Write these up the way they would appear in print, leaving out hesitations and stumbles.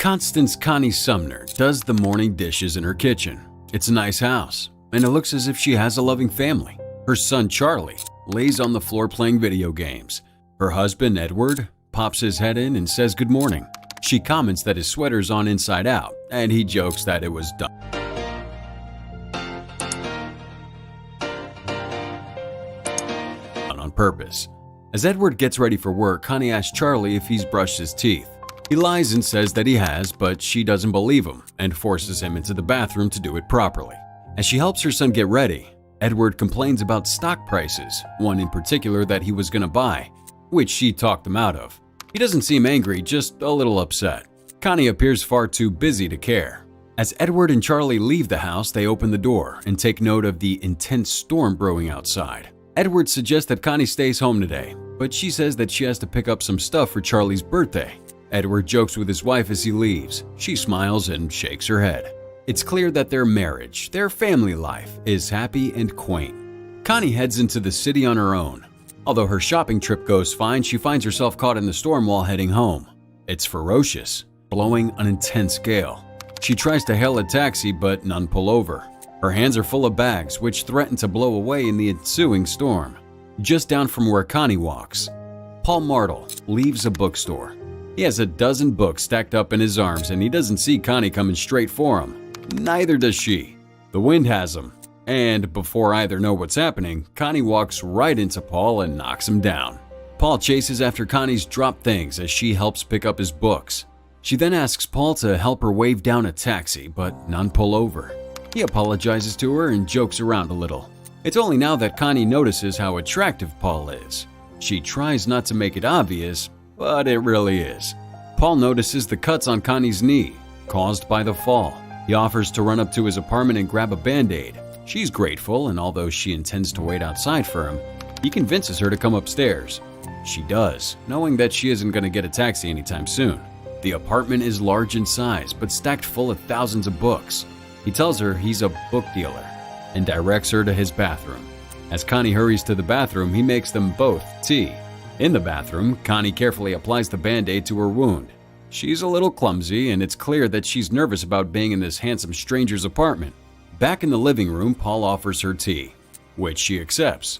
Constance Connie Sumner does the morning dishes in her kitchen. It's a nice house, and it looks as if she has a loving family. Her son Charlie lays on the floor playing video games. Her husband Edward pops his head in and says good morning. She comments that his sweater's on inside out, and he jokes that it was done on purpose. As Edward gets ready for work, Connie asks Charlie if he's brushed his teeth. He lies and says that he has, but she doesn't believe him and forces him into the bathroom to do it properly. As she helps her son get ready, Edward complains about stock prices, one in particular that he was going to buy, which she talked him out of. He doesn't seem angry, just a little upset. Connie appears far too busy to care. As Edward and Charlie leave the house, they open the door and take note of the intense storm brewing outside. Edward suggests that Connie stays home today, but she says that she has to pick up some stuff for Charlie's birthday. Edward jokes with his wife as he leaves. She smiles and shakes her head. It's clear that their marriage, their family life, is happy and quaint. Connie heads into the city on her own. Although her shopping trip goes fine, she finds herself caught in the storm while heading home. It's ferocious, blowing an intense gale. She tries to hail a taxi, but none pull over. Her hands are full of bags, which threaten to blow away in the ensuing storm. Just down from where Connie walks, Paul Martle leaves a bookstore. He has a dozen books stacked up in his arms, and he doesn't see Connie coming straight for him. Neither does she. The wind has him, and before either know what's happening, Connie walks right into Paul and knocks him down. Paul chases after Connie's dropped things as she helps pick up his books. She then asks Paul to help her wave down a taxi, but none pull over. He apologizes to her and jokes around a little. It's only now that Connie notices how attractive Paul is. She tries not to make it obvious, but it really is. Paul notices the cuts on Connie's knee, caused by the fall. He offers to run up to his apartment and grab a Band-Aid. She's grateful, and although she intends to wait outside for him, he convinces her to come upstairs. She does, knowing that she isn't going to get a taxi anytime soon. The apartment is large in size, but stacked full of thousands of books. He tells her he's a book dealer and directs her to his bathroom. As Connie hurries to the bathroom, he makes them both tea. In the bathroom, Connie carefully applies the Band-Aid to her wound. She's a little clumsy, and it's clear that she's nervous about being in this handsome stranger's apartment. Back in the living room, Paul offers her tea, which she accepts.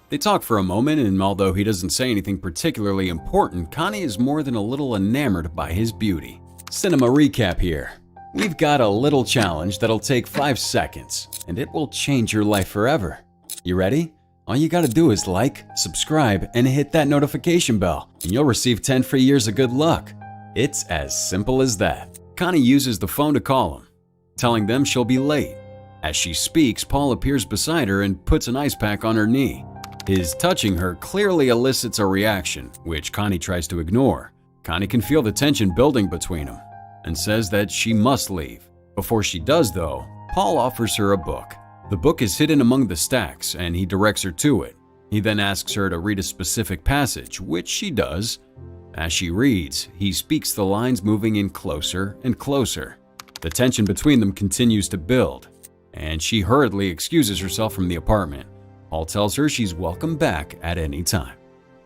They talk for a moment, and although he doesn't say anything particularly important, Connie is more than a little enamored by his beauty. Cinema recap here. We've got a little challenge that'll take 5 seconds, and it will change your life forever. You ready? All you gotta do is like, subscribe, and hit that notification bell, and you'll receive 10 free years of good luck. It's as simple as that. Connie uses the phone to call him, telling them she'll be late. As she speaks, Paul appears beside her and puts an ice pack on her knee. His touching her clearly elicits a reaction, which Connie tries to ignore. Connie can feel the tension building between them and says that she must leave. Before she does, though, Paul offers her a book. The book is hidden among the stacks, and he directs her to it. He then asks her to read a specific passage, which she does. As she reads, he speaks the lines moving in closer and closer. The tension between them continues to build, and she hurriedly excuses herself from the apartment. Paul tells her she's welcome back at any time.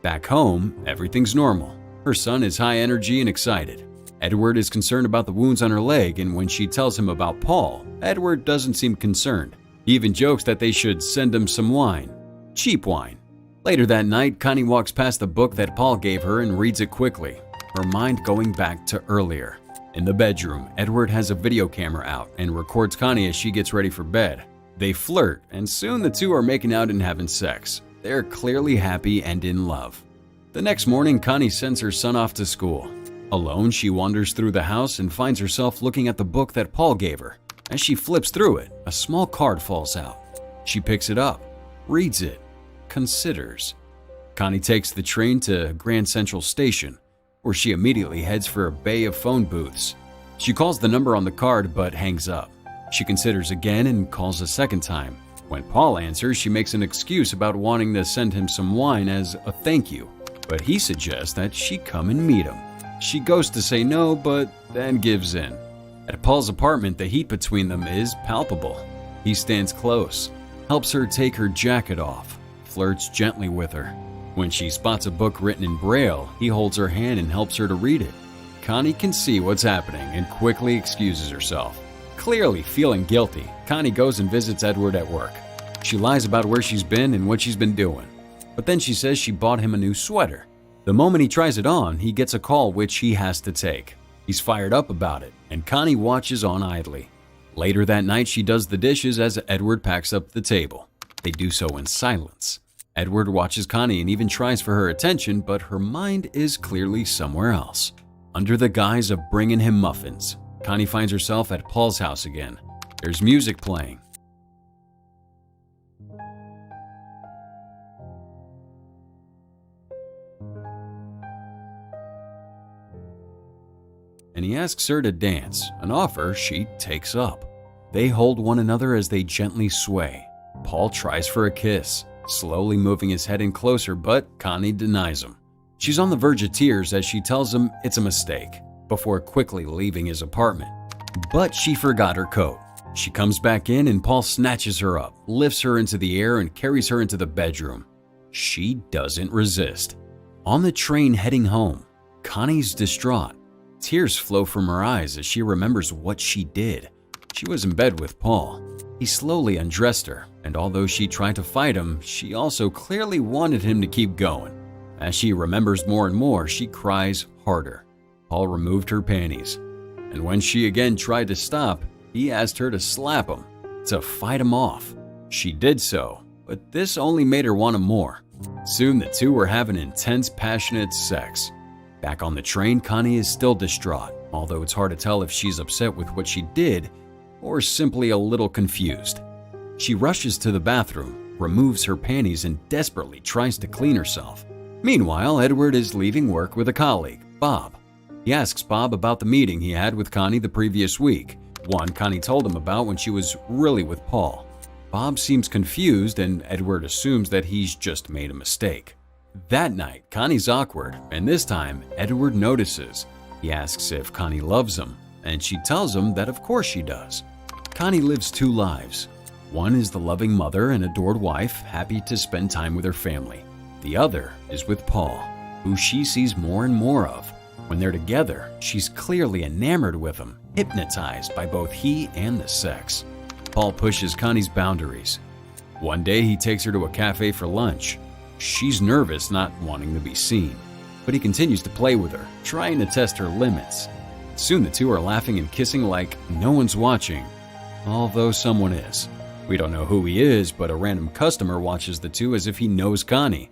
Back home, everything's normal. Her son is high energy and excited. Edward is concerned about the wounds on her leg, and when she tells him about Paul, Edward doesn't seem concerned. He even jokes that they should send him some wine. Cheap wine. Later that night, Connie walks past the book that Paul gave her and reads it quickly, her mind going back to earlier. In the bedroom, Edward has a video camera out and records Connie as she gets ready for bed. They flirt, and soon the two are making out and having sex. They're clearly happy and in love. The next morning, Connie sends her son off to school. Alone, she wanders through the house and finds herself looking at the book that Paul gave her. As she flips through it, a small card falls out. She picks it up, reads it, considers. Connie takes the train to Grand Central Station, where she immediately heads for a bay of phone booths. She calls the number on the card but hangs up. She considers again and calls a second time. When Paul answers, she makes an excuse about wanting to send him some wine as a thank you, but he suggests that she come and meet him. She goes to say no, but then gives in. At Paul's apartment, the heat between them is palpable. He stands close, helps her take her jacket off, flirts gently with her. When she spots a book written in Braille, he holds her hand and helps her to read it. Connie can see what's happening and quickly excuses herself. Clearly feeling guilty, Connie goes and visits Edward at work. She lies about where she's been and what she's been doing. But then she says she bought him a new sweater. The moment he tries it on, he gets a call which he has to take. He's fired up about it, and Connie watches on idly. Later that night, she does the dishes as Edward packs up the table. They do so in silence. Edward watches Connie and even tries for her attention, but her mind is clearly somewhere else. Under the guise of bringing him muffins, Connie finds herself at Paul's house again. There's music playing. And he asks her to dance, an offer she takes up. They hold one another as they gently sway. Paul tries for a kiss, slowly moving his head in closer, but Connie denies him. She's on the verge of tears as she tells him it's a mistake, before quickly leaving his apartment. But she forgot her coat. She comes back in and Paul snatches her up, lifts her into the air and carries her into the bedroom. She doesn't resist. On the train heading home, Connie's distraught. Tears flow from her eyes as she remembers what she did. She was in bed with Paul. He slowly undressed her, and although she tried to fight him, she also clearly wanted him to keep going. As she remembers more and more, she cries harder. Paul removed her panties, and when she again tried to stop, he asked her to slap him, to fight him off. She did so, but this only made her want him more. Soon the two were having intense, passionate sex. Back on the train, Connie is still distraught, although it's hard to tell if she's upset with what she did or simply a little confused. She rushes to the bathroom, removes her panties, and desperately tries to clean herself. Meanwhile, Edward is leaving work with a colleague, Bob. He asks Bob about the meeting he had with Connie the previous week, one Connie told him about when she was really with Paul. Bob seems confused, and Edward assumes that he's just made a mistake. That night, Connie's awkward, and this time, Edward notices. He asks if Connie loves him, and she tells him that of course she does. Connie lives two lives. One is the loving mother and adored wife, happy to spend time with her family. The other is with Paul, who she sees more and more of. When they're together, she's clearly enamored with him, hypnotized by both he and the sex. Paul pushes Connie's boundaries. One day, he takes her to a cafe for lunch. She's nervous, not wanting to be seen, but he continues to play with her, trying to test her limits. Soon the two are laughing and kissing like no one's watching, although someone is. We don't know who he is, but a random customer watches the two as if he knows Connie.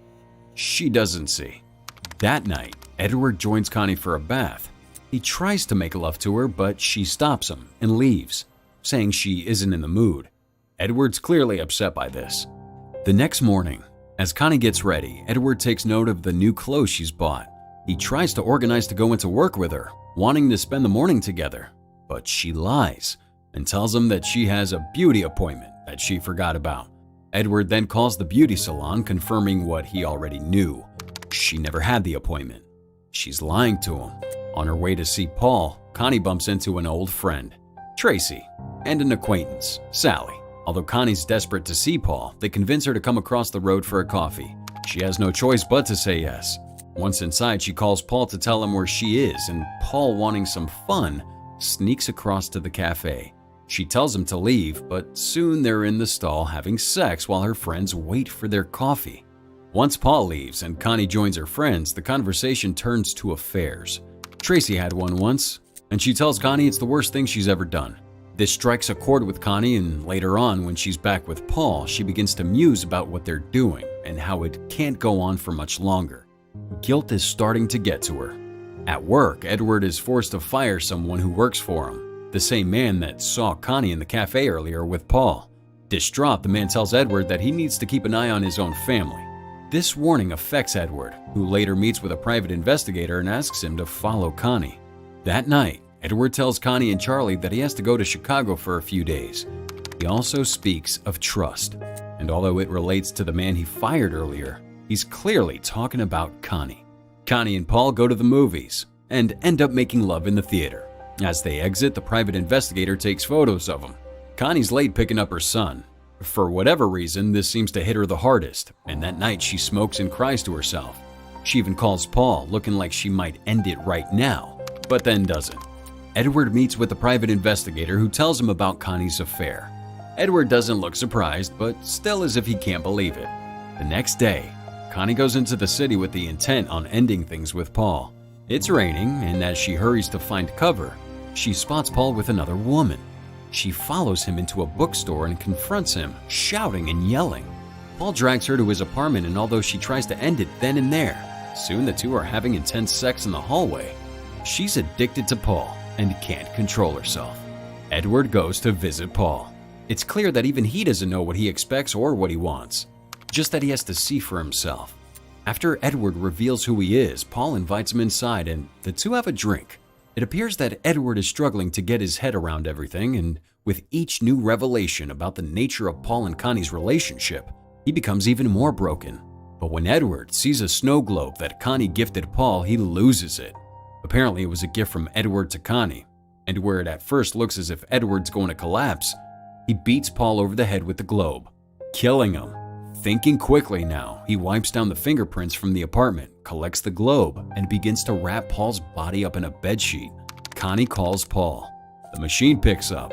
She doesn't see. That night, Edward joins Connie for a bath. He tries to make love to her, but she stops him and leaves, saying she isn't in the mood. Edward's clearly upset by this. The next morning, as Connie gets ready, Edward takes note of the new clothes she's bought. He tries to organize to go into work with her, wanting to spend the morning together, but she lies and tells him that she has a beauty appointment that she forgot about. Edward then calls the beauty salon, confirming what he already knew. She never had the appointment. She's lying to him. On her way to see Paul, Connie bumps into an old friend, Tracy, and an acquaintance, Sally. Although Connie's desperate to see Paul, they convince her to come across the road for a coffee. She has no choice but to say yes. Once inside, she calls Paul to tell him where she is, and Paul, wanting some fun, sneaks across to the cafe. She tells him to leave, but soon they're in the stall having sex while her friends wait for their coffee. Once Paul leaves and Connie joins her friends, the conversation turns to affairs. Tracy had one once, and she tells Connie it's the worst thing she's ever done. This strikes a chord with Connie, and later on, when she's back with Paul, she begins to muse about what they're doing and how it can't go on for much longer. Guilt is starting to get to her. At work, Edward is forced to fire someone who works for him, the same man that saw Connie in the cafe earlier with Paul. Distraught, the man tells Edward that he needs to keep an eye on his own family. This warning affects Edward, who later meets with a private investigator and asks him to follow Connie. That night, Edward tells Connie and Charlie that he has to go to Chicago for a few days. He also speaks of trust, and although it relates to the man he fired earlier, he's clearly talking about Connie. Connie and Paul go to the movies and end up making love in the theater. As they exit, the private investigator takes photos of them. Connie's late picking up her son. For whatever reason, this seems to hit her the hardest, and that night she smokes and cries to herself. She even calls Paul, looking like she might end it right now, but then doesn't. Edward meets with a private investigator who tells him about Connie's affair. Edward doesn't look surprised, but still as if he can't believe it. The next day, Connie goes into the city with the intent on ending things with Paul. It's raining, and as she hurries to find cover, she spots Paul with another woman. She follows him into a bookstore and confronts him, shouting and yelling. Paul drags her to his apartment, and although she tries to end it then and there, soon the two are having intense sex in the hallway. She's addicted to Paul and can't control herself. Edward goes to visit Paul. It's clear that even he doesn't know what he expects or what he wants, just that he has to see for himself. After Edward reveals who he is, Paul invites him inside and the two have a drink. It appears that Edward is struggling to get his head around everything, and with each new revelation about the nature of Paul and Connie's relationship, he becomes even more broken. But when Edward sees a snow globe that Connie gifted Paul, he loses it. Apparently it was a gift from Edward to Connie, and where it at first looks as if Edward's going to collapse, he beats Paul over the head with the globe, killing him. Thinking quickly now, he wipes down the fingerprints from the apartment, collects the globe, and begins to wrap Paul's body up in a bedsheet. Connie calls Paul. The machine picks up,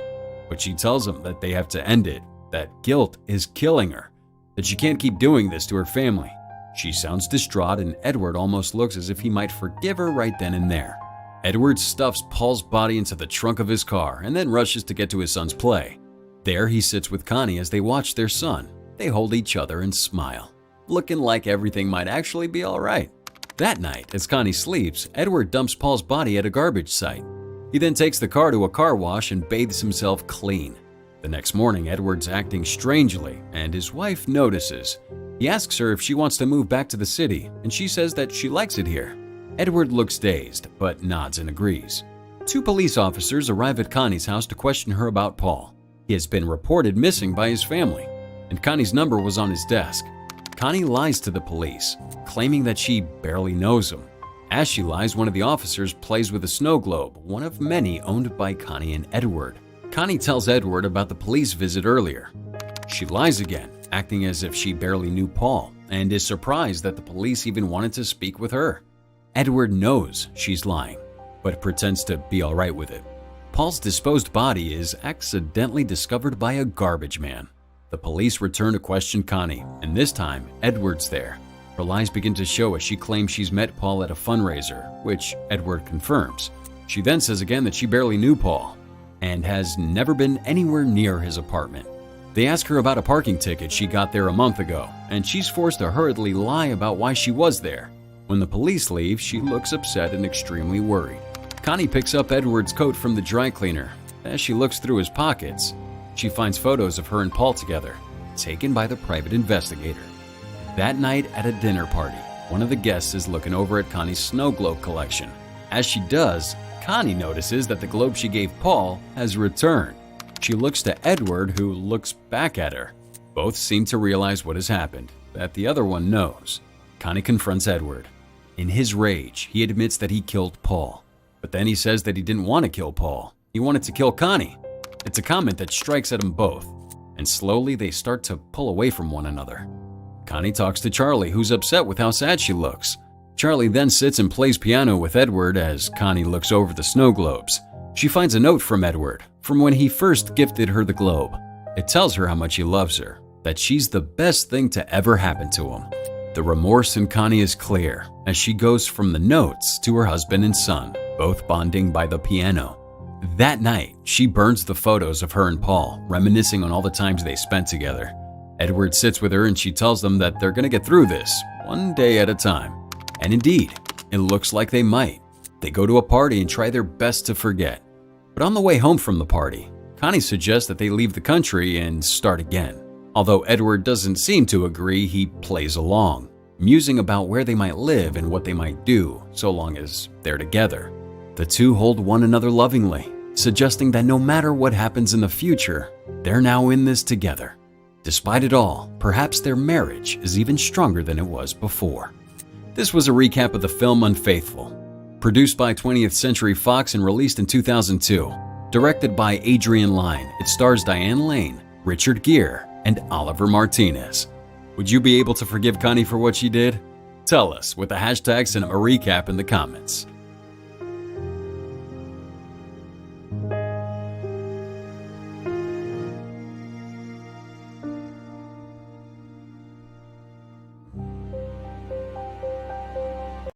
but she tells him that they have to end it, that guilt is killing her, that she can't keep doing this to her family. She sounds distraught, and Edward almost looks as if he might forgive her right then and there. Edward stuffs Paul's body into the trunk of his car and then rushes to get to his son's play. There he sits with Connie as they watch their son. They hold each other and smile, looking like everything might actually be all right. That night, as Connie sleeps, Edward dumps Paul's body at a garbage site. He then takes the car to a car wash and bathes himself clean. The next morning, Edward's acting strangely, and his wife notices. He asks her if she wants to move back to the city, and she says that she likes it here. Edward looks dazed, but nods and agrees. Two police officers arrive at Connie's house to question her about Paul. He has been reported missing by his family, and Connie's number was on his desk. Connie lies to the police, claiming that she barely knows him. As she lies, one of the officers plays with a snow globe, one of many owned by Connie and Edward. Connie tells Edward about the police visit earlier. She lies again, acting as if she barely knew Paul, and is surprised that the police even wanted to speak with her. Edward knows she's lying, but pretends to be all right with it. Paul's disposed body is accidentally discovered by a garbage man. The police return to question Connie, and this time, Edward's there. Her lies begin to show as she claims she's met Paul at a fundraiser, which Edward confirms. She then says again that she barely knew Paul, and has never been anywhere near his apartment. They ask her about a parking ticket she got there a month ago, and she's forced to hurriedly lie about why she was there. When the police leave, she looks upset and extremely worried. Connie picks up Edward's coat from the dry cleaner. As she looks through his pockets, she finds photos of her and Paul together, taken by the private investigator. That night at a dinner party, one of the guests is looking over at Connie's snow globe collection. As she does, Connie notices that the globe she gave Paul has returned. She looks to Edward, who looks back at her. Both seem to realize what has happened, that the other one knows. Connie confronts Edward. In his rage, he admits that he killed Paul. But then he says that he didn't want to kill Paul. He wanted to kill Connie. It's a comment that strikes at them both, and slowly they start to pull away from one another. Connie talks to Charlie, who's upset with how sad she looks. Charlie then sits and plays piano with Edward as Connie looks over the snow globes. She finds a note from Edward, from when he first gifted her the globe. It tells her how much he loves her, that she's the best thing to ever happen to him. The remorse in Connie is clear as she goes from the notes to her husband and son, both bonding by the piano. That night, she burns the photos of her and Paul, reminiscing on all the times they spent together. Edward sits with her and she tells them that they're going to get through this, one day at a time. And indeed, it looks like they might. They go to a party and try their best to forget. But on the way home from the party, Connie suggests that they leave the country and start again. Although Edward doesn't seem to agree, he plays along, musing about where they might live and what they might do, so long as they're together. The two hold one another lovingly, suggesting that no matter what happens in the future, they're now in this together. Despite it all, perhaps their marriage is even stronger than it was before. This was a recap of the film Unfaithful, produced by 20th Century Fox and released in 2002. Directed by Adrian Lyne, it stars Diane Lane, Richard Gere, and Oliver Martinez. Would you be able to forgive Connie for what she did? Tell us with the hashtag #CinemaRecap in the comments.